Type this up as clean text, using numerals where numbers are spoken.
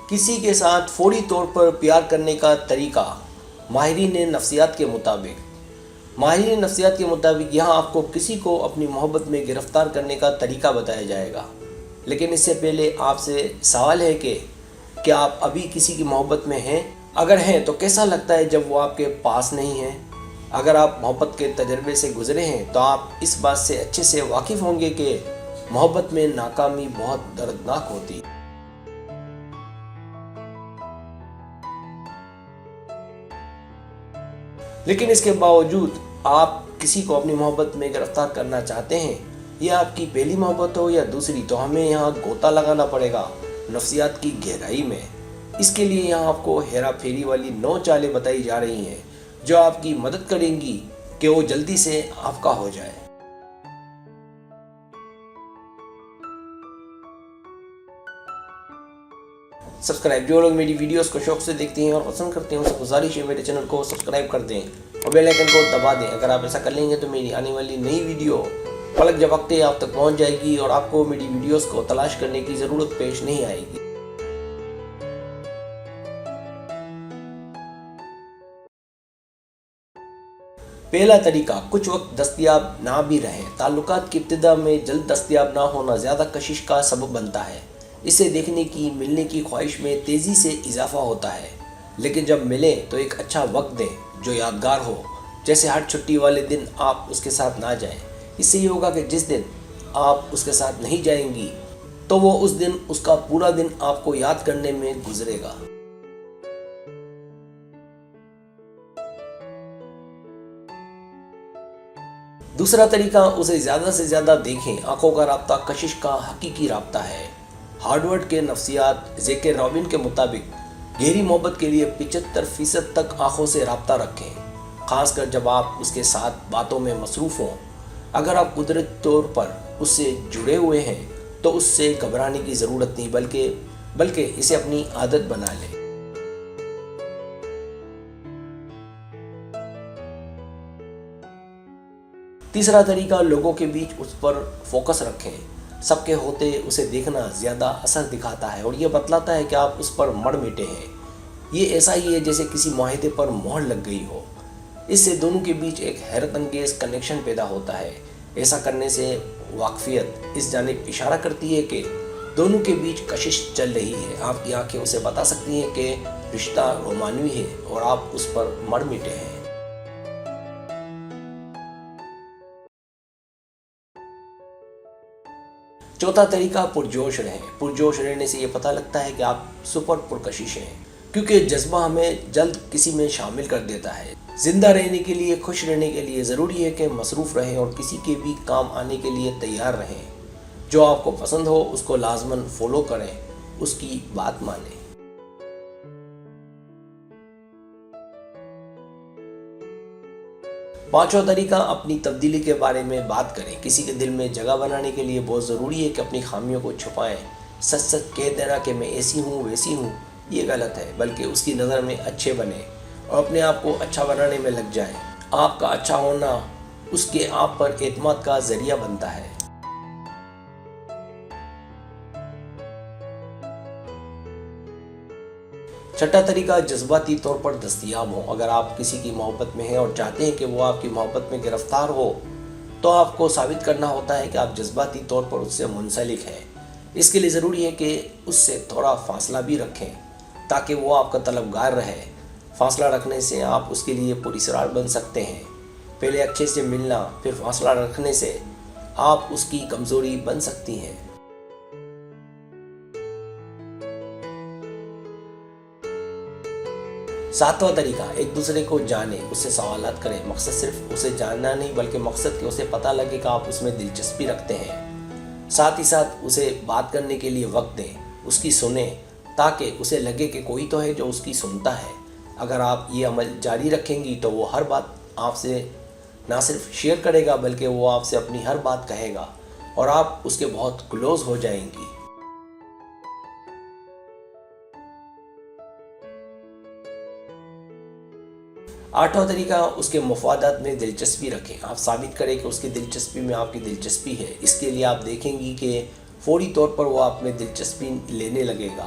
کسی کے ساتھ فوری طور پر پیار کرنے کا طریقہ ماہرین نفسیات کے مطابق یہاں آپ کو کسی کو اپنی محبت میں گرفتار کرنے کا طریقہ بتایا جائے گا۔ لیکن اس سے پہلے آپ سے سوال ہے کہ کیا آپ ابھی کسی کی محبت میں ہیں؟ اگر ہیں تو کیسا لگتا ہے جب وہ آپ کے پاس نہیں ہے؟ اگر آپ محبت کے تجربے سے گزرے ہیں تو آپ اس بات سے اچھے سے واقف ہوں گے کہ محبت میں ناکامی بہت دردناک ہوتی ہے۔ لیکن اس کے باوجود آپ کسی کو اپنی محبت میں گرفتار کرنا چاہتے ہیں، یہ آپ کی پہلی محبت ہو یا دوسری، تو ہمیں یہاں غوطہ لگانا پڑے گا نفسیات کی گہرائی میں۔ اس کے لیے یہاں آپ کو ہیرا پھیری والی 9 چالیں بتائی جا رہی ہیں جو آپ کی مدد کریں گی کہ وہ جلدی سے آپ کا ہو جائے۔ سبسکرائب، جو لوگ میری ویڈیوز کو شوق سے دیکھتے ہیں اور پسند کرتے ہیں ان سے گزارش ہے میرے چینل کو سبسکرائب کر دیں اور بیل آئیکن کو دبا دیں۔ اگر آپ ایسا کر لیں گے تو میری آنے والی نئی ویڈیو پلک جھپکتے آپ تک پہنچ جائے گی اور آپ کو میری ویڈیوز کو تلاش کرنے کی ضرورت پیش نہیں آئے گی۔ پہلا طریقہ، کچھ وقت دستیاب نہ بھی رہیں۔ تعلقات کی ابتدا میں جلد دستیاب نہ ہونا زیادہ کشش کا سبب بنتا ہے۔ اسے دیکھنے کی، ملنے کی خواہش میں تیزی سے اضافہ ہوتا ہے، لیکن جب ملیں تو ایک اچھا وقت دیں جو یادگار ہو، جیسے ہر چھٹی والے دن آپ اس کے ساتھ نہ جائیں۔ اس سے یہ ہوگا کہ جس دن آپ اس کے ساتھ نہیں جائیں گی تو وہ اس دن اس کا پورا دن آپ کو یاد کرنے میں گزرے گا۔ دوسرا طریقہ، اسے زیادہ سے زیادہ دیکھیں۔ آنکھوں کا رابطہ کشش کا حقیقی رابطہ ہے۔ ہارورڈ کے نفسیات زیک رابن کے مطابق گہری محبت کے لیے 75% تک آنکھوں سے رابطہ رکھیں، خاص کر جب آپ اس کے ساتھ باتوں میں مصروف ہوں۔ اگر آپ قدرتی طور پر اس سے جڑے ہوئے ہیں تو اس سے گھبرانے کی ضرورت نہیں، بلکہ اسے اپنی عادت بنا لیں۔ تیسرا طریقہ، لوگوں کے بیچ اس پر فوکس رکھیں۔ سب کے ہوتے اسے دیکھنا زیادہ اثر دکھاتا ہے اور یہ بتلاتا ہے کہ آپ اس پر مر مٹے ہیں۔ یہ ایسا ہی ہے جیسے کسی معاہدے پر مہر لگ گئی ہو۔ اس سے دونوں کے بیچ ایک حیرت انگیز کنیکشن پیدا ہوتا ہے۔ ایسا کرنے سے واقفیت اس جانب اشارہ کرتی ہے کہ دونوں کے بیچ کشش چل رہی ہے۔ آپ کی آنکھیں اسے بتا سکتی ہیں کہ رشتہ رومانوی ہے اور آپ اس پر مر مٹے ہیں۔ چوتھا طریقہ، پرجوش رہیں۔ پرجوش رہنے سے یہ پتہ لگتا ہے کہ آپ سپر پرکشش ہیں، کیونکہ جذبہ ہمیں جلد کسی میں شامل کر دیتا ہے۔ زندہ رہنے کے لیے، خوش رہنے کے لیے ضروری ہے کہ مصروف رہیں اور کسی کے بھی کام آنے کے لیے تیار رہیں۔ جو آپ کو پسند ہو اس کو لازماً فالو کریں، اس کی بات مانیں۔ پانچواں طریقہ، اپنی تبدیلی کے بارے میں بات کریں۔ کسی کے دل میں جگہ بنانے کے لیے بہت ضروری ہے کہ اپنی خامیوں کو چھپائیں۔ سچ سچ کہہ دینا کہ میں ایسی ہوں ویسی ہوں، یہ غلط ہے، بلکہ اس کی نظر میں اچھے بنیں اور اپنے آپ کو اچھا بنانے میں لگ جائیں۔ آپ کا اچھا ہونا اس کے آپ پر اعتماد کا ذریعہ بنتا ہے۔ چھٹا طریقہ، جذباتی طور پر دستیاب ہوں۔ اگر آپ کسی کی محبت میں ہیں اور چاہتے ہیں کہ وہ آپ کی محبت میں گرفتار ہو تو آپ کو ثابت کرنا ہوتا ہے کہ آپ جذباتی طور پر اس سے منسلک ہیں۔ اس کے لیے ضروری ہے کہ اس سے تھوڑا فاصلہ بھی رکھیں تاکہ وہ آپ کا طلبگار رہے۔ فاصلہ رکھنے سے آپ اس کے لیے پراسرار بن سکتے ہیں۔ پہلے اچھے سے ملنا، پھر فاصلہ رکھنے سے آپ اس کی کمزوری بن سکتی ہیں۔ ساتواں طریقہ، ایک دوسرے کو جانیں، اس سے سوالات کریں۔ مقصد صرف اسے جاننا نہیں، بلکہ مقصد کہ اسے پتہ لگے کہ آپ اس میں دلچسپی رکھتے ہیں۔ ساتھ ہی ساتھ اسے بات کرنے کے لیے وقت دیں، اس کی سنیں تاکہ اسے لگے کہ کوئی تو ہے جو اس کی سنتا ہے۔ اگر آپ یہ عمل جاری رکھیں گی تو وہ ہر بات آپ سے نہ صرف شیئر کرے گا بلکہ وہ آپ سے اپنی ہر بات کہے گا اور آپ اس کے بہت کلوز ہو جائیں گی۔ آٹھواں طریقہ، اس کے مفادات میں دلچسپی رکھیں۔ آپ ثابت کریں کہ اس کی دلچسپی میں آپ کی دلچسپی ہے۔ اس کے لیے آپ دیکھیں گی کہ فوری طور پر وہ آپ میں دلچسپی لینے لگے گا۔